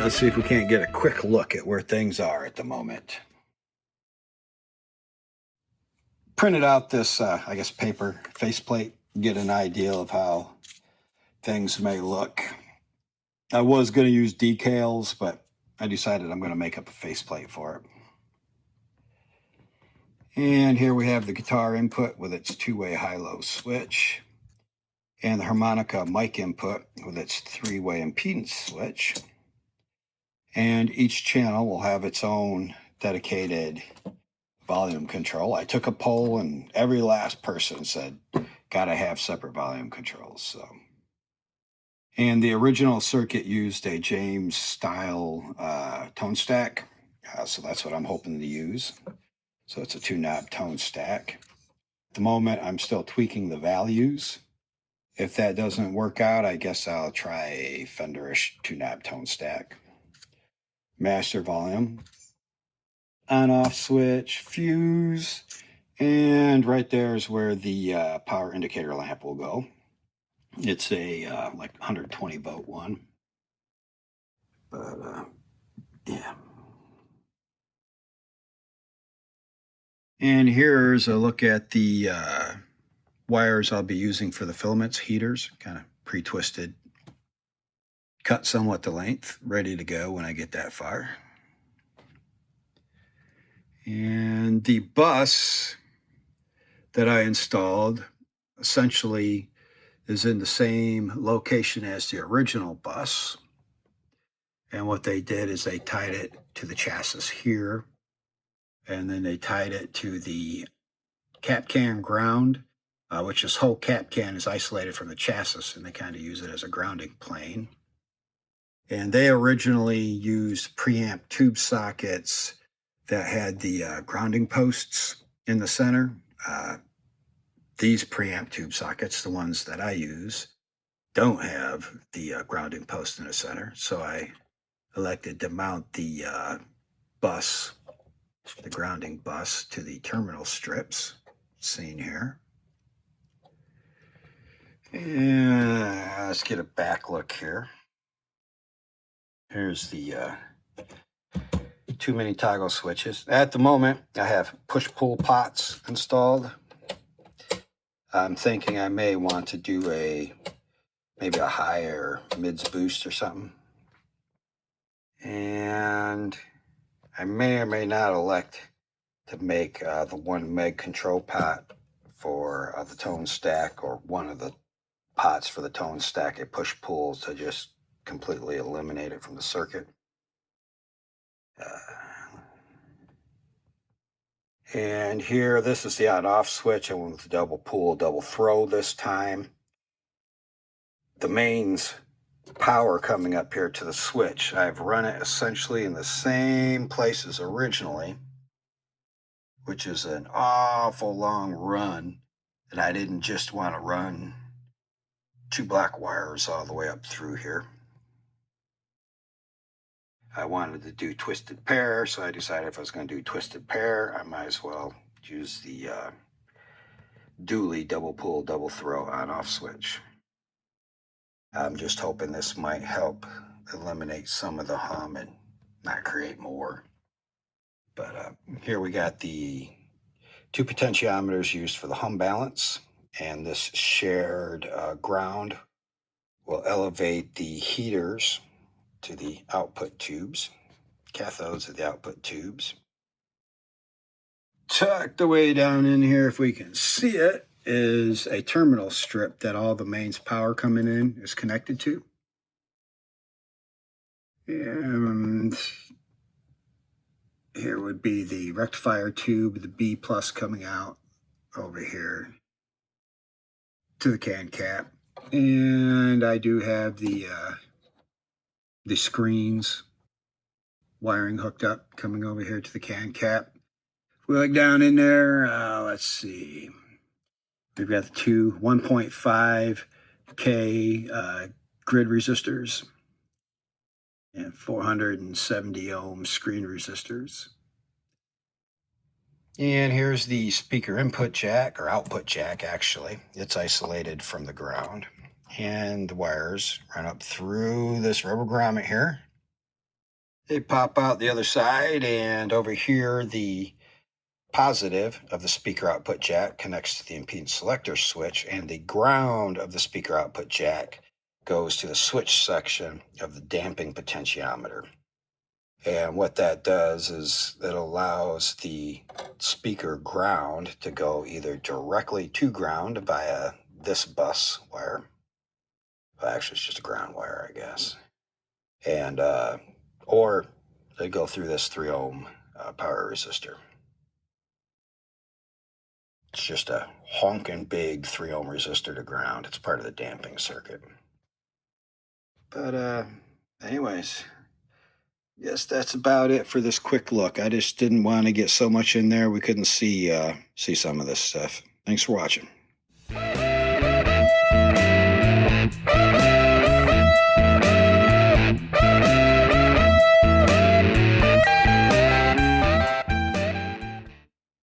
Let's see if we can't get a quick look at where things are at the moment. Printed out this, I guess, paper faceplate, get an idea of how things may look. I was going to use decals, but I decided I'm going to make up a faceplate for it. And here we have the guitar input with its two-way high-low switch, and the harmonica mic input with its three-way impedance switch. And each channel will have its own dedicated volume control. I took a poll and every last person said, gotta have separate volume controls. So, and the original circuit used a James style tone stack. So that's what I'm hoping to use. So it's a 2-knob tone stack. At the moment, I'm still tweaking the values. If that doesn't work out, I guess I'll try a Fenderish 2-knob tone stack. Master volume, on-off switch, fuse, and right there is where the power indicator lamp will go. It's a like 120 volt one, but yeah. And here's a look at the wires I'll be using for the filaments, heaters, kind of pre-twisted. Cut somewhat the length, ready to go when I get that far. And the bus that I installed essentially is in the same location as the original bus. And what they did is they tied it to the chassis here, and then they tied it to the cap can ground, which this whole cap can is isolated from the chassis, and they kind of use it as a grounding plane. And they originally used preamp tube sockets that had the grounding posts in the center. These preamp tube sockets, the ones that I use, don't have the grounding post in the center. So I elected to mount the bus, the grounding bus, to the terminal strips, seen here. And let's get a back look here. Here's the 2 mini toggle switches. At the moment, I have push-pull pots installed. I'm thinking I may want to do maybe a higher mids boost or something. And I may or may not elect to make the 1 meg control pot for the tone stack, or one of the pots for the tone stack, a push-pull, to just completely eliminate it from the circuit. And here, this is the on-off switch. I went with the double pull, double throw this time. The mains power coming up here to the switch, I've run it essentially in the same place as originally, which is an awful long run, and I didn't just want to run 2 black wires all the way up through here. I wanted to do twisted pair, so I decided if I was going to do twisted pair, I might as well use the dually double pull, double throw on-off switch. I'm just hoping this might help eliminate some of the hum and not create more. But here we got the 2 potentiometers used for the hum balance, and this shared ground will elevate the heaters to the output tubes, cathodes of the output tubes. Tucked away down in here, if we can see it, is a terminal strip that all the mains power coming in is connected to. And here would be the rectifier tube, the B plus coming out over here to the can cap. And I do have the screens wiring hooked up coming over here to the can cap. If we look down in there, let's see. We've got the 2 1.5K grid resistors and 470 ohm screen resistors. And here's the speaker input jack, or output jack actually. It's isolated from the ground. And the wires run up through this rubber grommet here They pop out the other side, and over here the positive of the speaker output jack connects to the impedance selector switch, and the ground of the speaker output jack goes to the switch section of the damping potentiometer. And what that does is it allows the speaker ground to go either directly to ground via this bus wire. Well, actually, it's just a ground wire, I guess. And or they go through this 3 ohm power resistor. It's just a honking big 3 ohm resistor to ground. It's part of the damping circuit. But anyways, yes, that's about it for this quick look. I just didn't want to get so much in there we couldn't see some of this stuff. Thanks for watching.